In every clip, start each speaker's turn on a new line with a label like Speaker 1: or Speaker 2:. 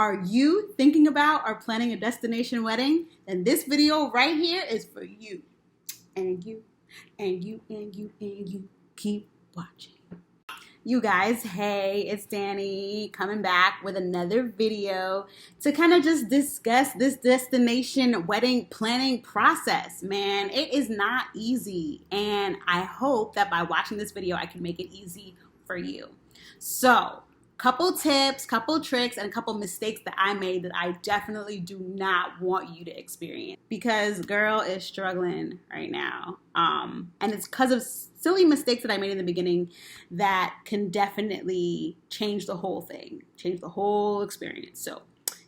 Speaker 1: Are you thinking about or planning a destination wedding? Then this video right here is for you. And you, and you, and you, and you. Keep watching. You guys, hey, it's Danny coming back with another video to kind of just discuss this destination wedding planning process. Man, it is not easy, and I hope that by watching this video I can make it easy for you. So, couple tips, couple tricks, and a couple mistakes that I made that I definitely do not want you to experience, because girl is struggling right now. And it's because of silly mistakes that I made in the beginning that can definitely change the whole thing, change the whole experience. So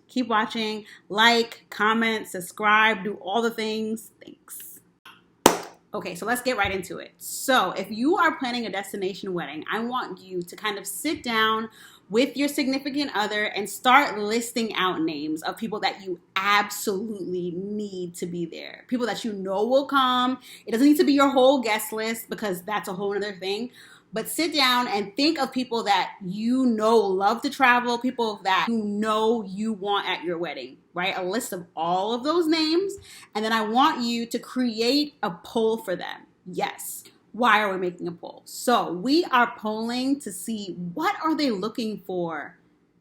Speaker 1: keep watching, like, comment, subscribe, do all the things. Thanks. Okay, so let's get right into it. So if you are planning a destination wedding, I want you to kind of sit down with your significant other and start listing out names of people that you absolutely need to be there. People that you know will come. It doesn't need to be your whole guest list, because that's a whole other thing. But sit down and think of people that you know love to travel, people that you know you want at your wedding, right? A list of all of those names. And then I want you to create a poll for them. Yes. Why are we making a poll? So we are polling to see what are they looking for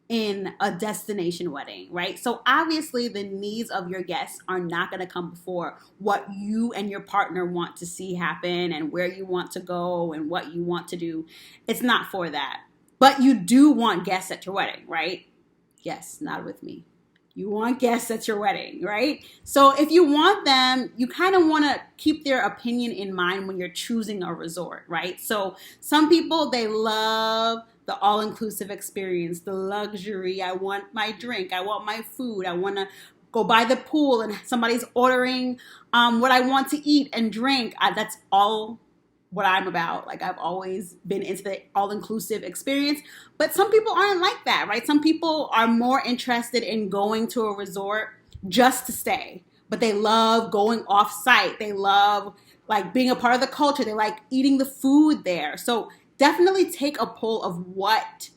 Speaker 1: in a destination wedding, right? So obviously the needs of your guests are not going to come before what you and your partner want to see happen and where you want to go and what you want to do. It's not for that. But you do want guests at your wedding, right? Yes, nod with me. You want guests at your wedding, right? So if you want them, you kind of want to keep their opinion in mind when you're choosing a resort, right? So some people, they love the all-inclusive experience, the luxury. I want my drink. I want my food. I want to go by the pool and somebody's ordering what I want to eat and drink. That's all what I'm about. Like, I've always been into the all-inclusive experience, but some people aren't like that, right? Some people are more interested in going to a resort just to stay, but they love going off-site. They love like being a part of the culture. They like eating the food there. So definitely take a poll of what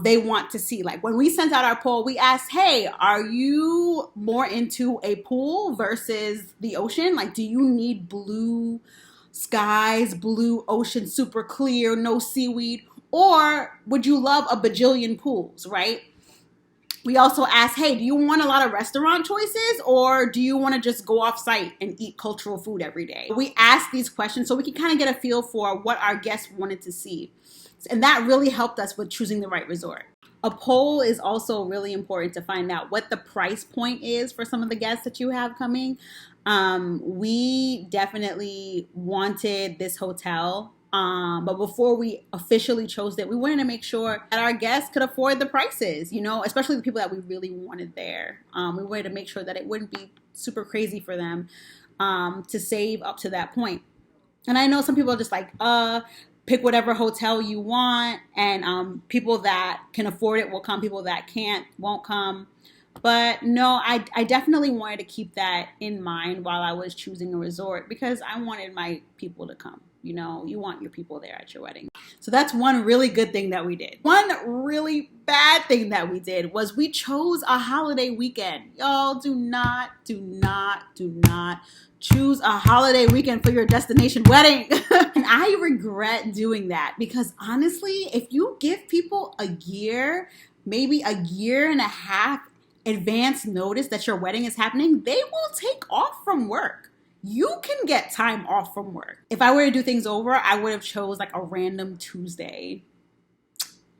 Speaker 1: they want to see. Like when we sent out our poll, we asked, hey, are you more into a pool versus the ocean? Like, do you need blue skies, blue ocean, super clear, no seaweed? Or would you love a bajillion pools, right? We also asked, hey, do you want a lot of restaurant choices, or do you want to just go off site and eat cultural food every day? We asked these questions so we can kind of get a feel for what our guests wanted to see. And that really helped us with choosing the right resort. A poll is also really important to find out what the price point is for some of the guests that you have coming. We definitely wanted this hotel, but before we officially chose it, we wanted to make sure that our guests could afford the prices, you know, especially the people that we really wanted there. We wanted to make sure that it wouldn't be super crazy for them to save up to that point. And I know some people are just like, pick whatever hotel you want, and people that can afford it will come, people that can't won't come. But no, I definitely wanted to keep that in mind while I was choosing a resort, because I wanted my people to come. You know, you want your people there at your wedding. So that's one really good thing that we did. One really bad thing that we did was we chose a holiday weekend. Y'all do not choose a holiday weekend for your destination wedding. And I regret doing that, because honestly, if you give people a year, maybe a year and a half advance notice that your wedding is happening, they will take off from work. You can get time off from work. If I were to do things over, I would have chose like a random Tuesday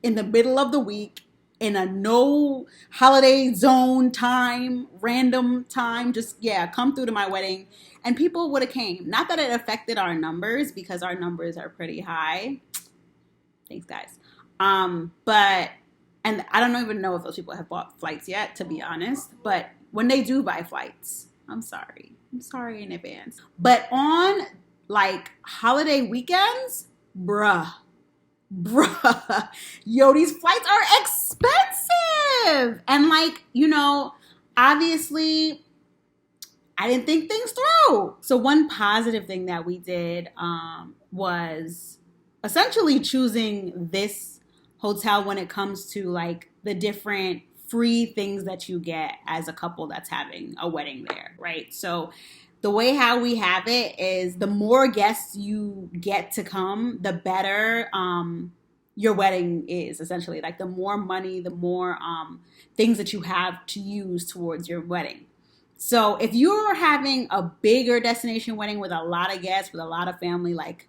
Speaker 1: in the middle of the week, in a no holiday zone time, random time, just, yeah, come through to my wedding. And people would have came. Not that it affected our numbers, because our numbers are pretty high. Thanks, guys. And I don't even know if those people have bought flights yet, to be honest. But when they do buy flights, I'm sorry. I'm sorry in advance. But on like holiday weekends, bruh, yo, these flights are expensive. And like, you know, obviously I didn't think things through. So one positive thing that we did was essentially choosing this hotel when it comes to like the different free things that you get as a couple that's having a wedding there, right? So the way how we have it is the more guests you get to come, the better your wedding is, essentially. Like the more money, the more things that you have to use towards your wedding. So if you're having a bigger destination wedding with a lot of guests, with a lot of family, like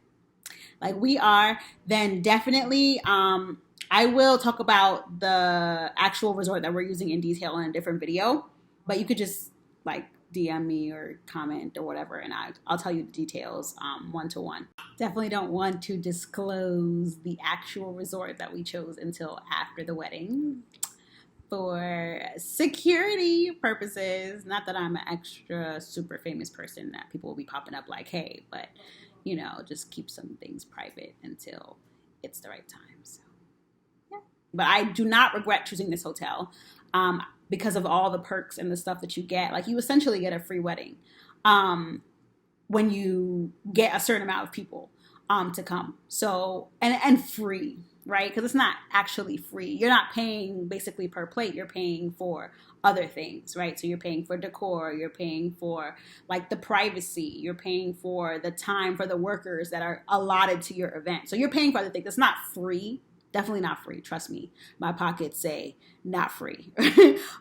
Speaker 1: we are, then definitely I will talk about the actual resort that we're using in detail in a different video. But you could just like DM me or comment or whatever, and I'll tell you the details one-to-one. Definitely don't want to disclose the actual resort that we chose until after the wedding for security purposes. Not that I'm an extra super famous person that people will be popping up like, hey, but you know, just keep some things private until it's the right time. So yeah, but I do not regret choosing this hotel. Because of all the perks and the stuff that you get. Like, you essentially get a free wedding when you get a certain amount of people to come. So, and free, right? Because it's not actually free. You're not paying basically per plate. You're paying for other things, right? So you're paying for decor. You're paying for, like, the privacy. You're paying for the time for the workers that are allotted to your event. So you're paying for other things. It's not free. Definitely not free. Trust me. My pockets say not free.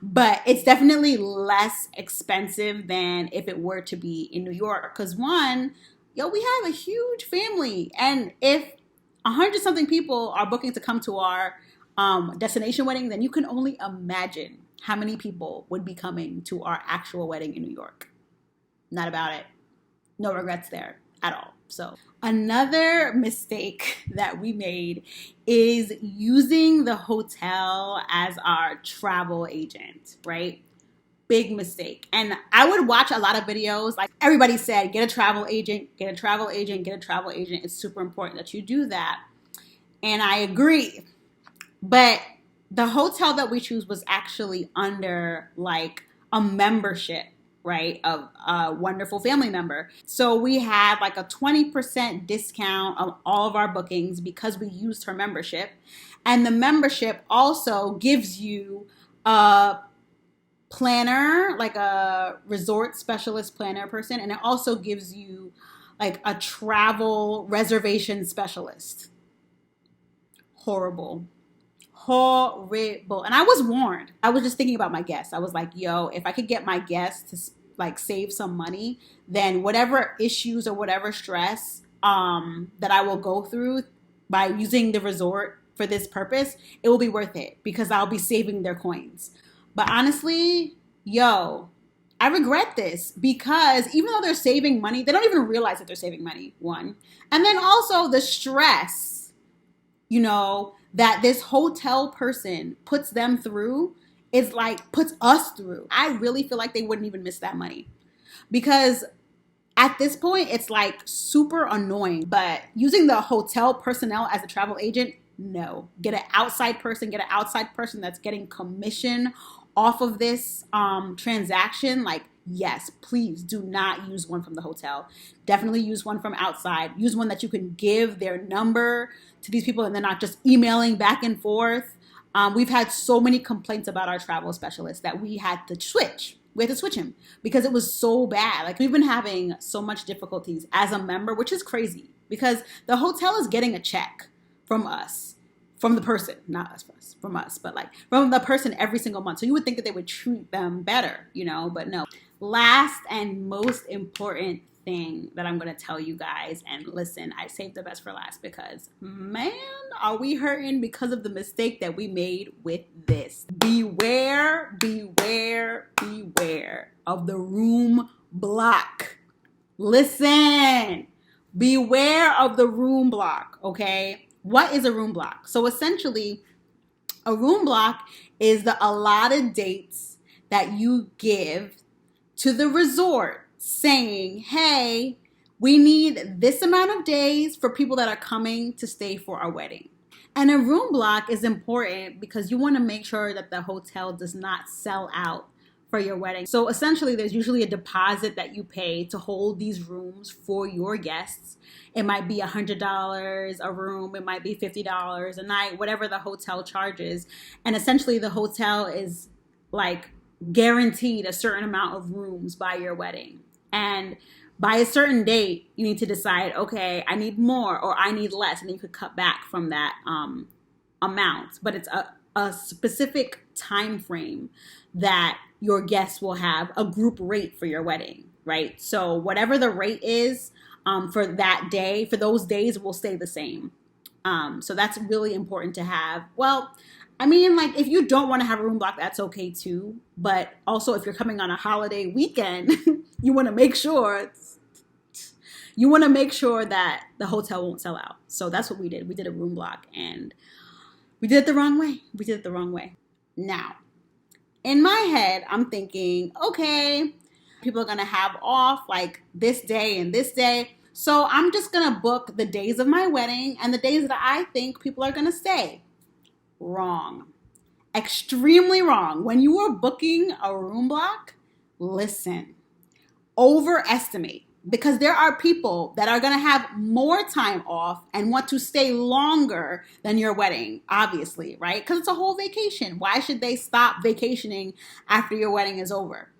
Speaker 1: But it's definitely less expensive than if it were to be in New York. Because one, we have a huge family. And if 100-something people are booking to come to our destination wedding, then you can only imagine how many people would be coming to our actual wedding in New York. Not about it. No regrets there at all. So another mistake that we made is using the hotel as our travel agent, right? Big mistake. And I would watch a lot of videos. Like, everybody said, get a travel agent, get a travel agent, get a travel agent. It's super important that you do that. And I agree. But the hotel that we choose was actually under like a membership, right, of a wonderful family member. So we had like a 20% discount on all of our bookings because we used her membership. And the membership also gives you a planner, like a resort specialist planner person. And it also gives you like a travel reservation specialist. Horrible. And I was warned. I was just thinking about my guests. I was like, yo, if I could get my guests to like save some money, then whatever issues or whatever stress that I will go through by using the resort for this purpose, it will be worth it because I'll be saving their coins. But honestly, I regret this because even though they're saving money, they don't even realize that they're saving money, one. And then also the stress, that this hotel person puts them through is like puts us through. I really feel like they wouldn't even miss that money because at this point it's like super annoying. But using the hotel personnel as a travel agent, no. Get an outside person that's getting commission off of this transaction. Like, yes, please do not use one from the hotel. Definitely use one from outside. Use one that you can give their number to these people and they're not just emailing back and forth. We've had so many complaints about our travel specialist that we had to switch. We had to switch him because it was so bad. Like, we've been having so much difficulties as a member, which is crazy because the hotel is getting a check from us, from the person, not us, from us, but like from the person every single month. So you would think that they would treat them better, but no. Last and most important thing that I'm going to tell you guys, and listen, I saved the best for last because, man, are we hurting because of the mistake that we made with this. Beware of the room block. Listen, beware of the room block, okay? What is a room block? So essentially, a room block is the allotted dates that you give to the resort saying, hey, we need this amount of days for people that are coming to stay for our wedding. And a room block is important because you want to make sure that the hotel does not sell out for your wedding. So essentially, there's usually a deposit that you pay to hold these rooms for your guests. It might be $100 a room. It might be $50 a night, whatever the hotel charges. And essentially, the hotel is like guaranteed a certain amount of rooms by your wedding. And by a certain date, you need to decide, okay, I need more or I need less. And then you could cut back from that amount. But it's a specific time frame that your guests will have a group rate for your wedding, right? So whatever the rate is for that day, for those days, will stay the same. So that's really important to have. Well, I mean, like, if you don't want to have a room block, that's okay too. But also, if you're coming on a holiday weekend, you want to make sure that the hotel won't sell out. So that's what we did. We did a room block, and we did it the wrong way. Now, in my head, I'm thinking, okay, people are going to have off like this day and this day. So I'm just going to book the days of my wedding and the days that I think people are going to stay. Wrong. Extremely wrong. When you are booking a room block, listen, overestimate, because there are people that are going to have more time off and want to stay longer than your wedding, obviously, right? Because it's a whole vacation. Why should they stop vacationing after your wedding is over?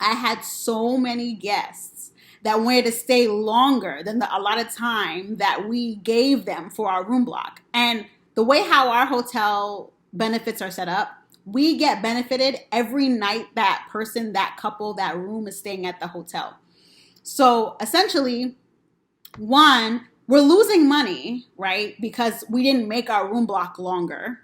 Speaker 1: I had so many guests that wanted to stay longer than the allotted time that we gave them for our room block. And the way how our hotel benefits are set up, we get benefited every night that person, that couple, that room is staying at the hotel. So essentially, one, we're losing money, right? Because we didn't make our room block longer.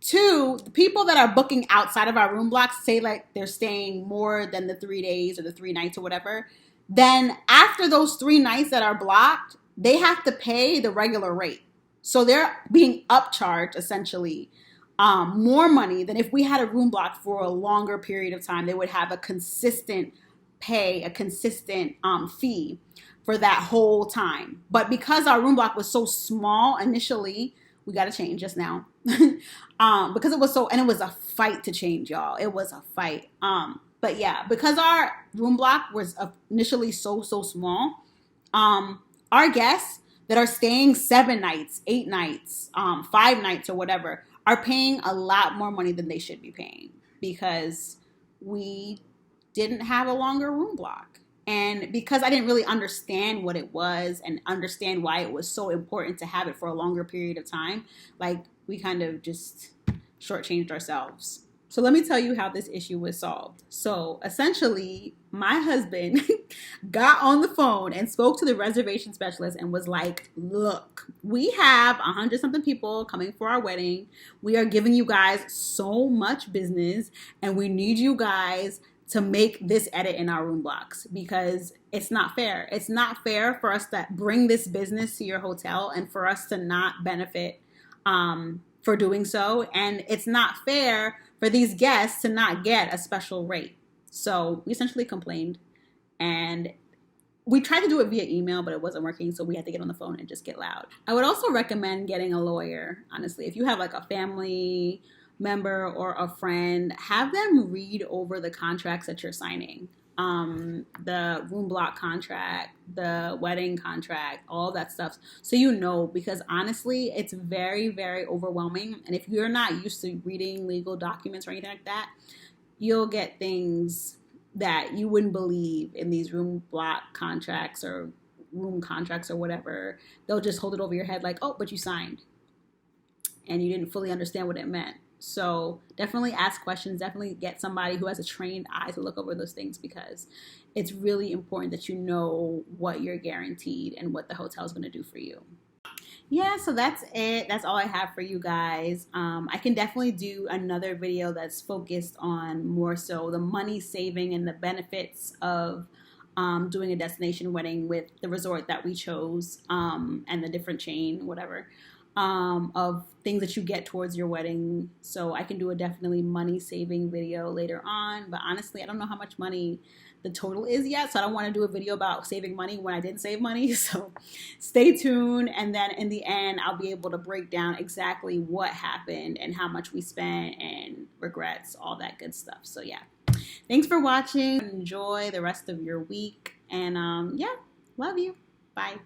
Speaker 1: Two, the people that are booking outside of our room blocks, say like they're staying more than the 3 days or the 3 nights or whatever, then after those 3 nights that are blocked, they have to pay the regular rate. So they're being upcharged, essentially, more money than if we had a room block for a longer period of time. They would have a consistent pay, a consistent fee for that whole time. But because our room block was so small initially, we got to change just now. Because it was so, and it was a fight to change, y'all. It was a fight. But yeah, because our room block was initially so small, our guests that are staying 7 nights, 8 nights, 5 nights or whatever, are paying a lot more money than they should be paying because we didn't have a longer room block. And because I didn't really understand what it was and understand why it was so important to have it for a longer period of time, like we kind of just shortchanged ourselves. So let me tell you how this issue was solved. So essentially, my husband got on the phone and spoke to the reservation specialist and was like, look, we have 100-something people coming for our wedding. We are giving you guys so much business and we need you guys to make this edit in our room blocks because it's not fair. It's not fair for us to bring this business to your hotel and for us to not benefit for doing so. And it's not fair for these guests to not get a special rate. So we essentially complained and we tried to do it via email, but it wasn't working. So we had to get on the phone and just get loud. I would also recommend getting a lawyer, honestly. If you have like a family member or a friend, have them read over the contracts that you're signing. The room block contract, the wedding contract, all that stuff. So you know, because honestly, it's very, very overwhelming. And if you're not used to reading legal documents or anything like that, you'll get things that you wouldn't believe in these room block contracts or room contracts or whatever. They'll just hold it over your head like, oh, but you signed. And you didn't fully understand what it meant. So definitely ask questions, definitely get somebody who has a trained eye to look over those things because it's really important that you know what you're guaranteed and what the hotel is going to do for you. Yeah, so that's it. That's all I have for you guys. I can definitely do another video that's focused on more so the money saving and the benefits of doing a destination wedding with the resort that we chose and the different chain, whatever. Of things that you get towards your wedding. So I can do a definitely money saving video later on, but honestly, I don't know how much money the total is yet. So I don't want to do a video about saving money when I didn't save money. So stay tuned. And then in the end, I'll be able to break down exactly what happened and how much we spent and regrets, all that good stuff. So yeah. Thanks for watching. Enjoy the rest of your week. And yeah, love you. Bye.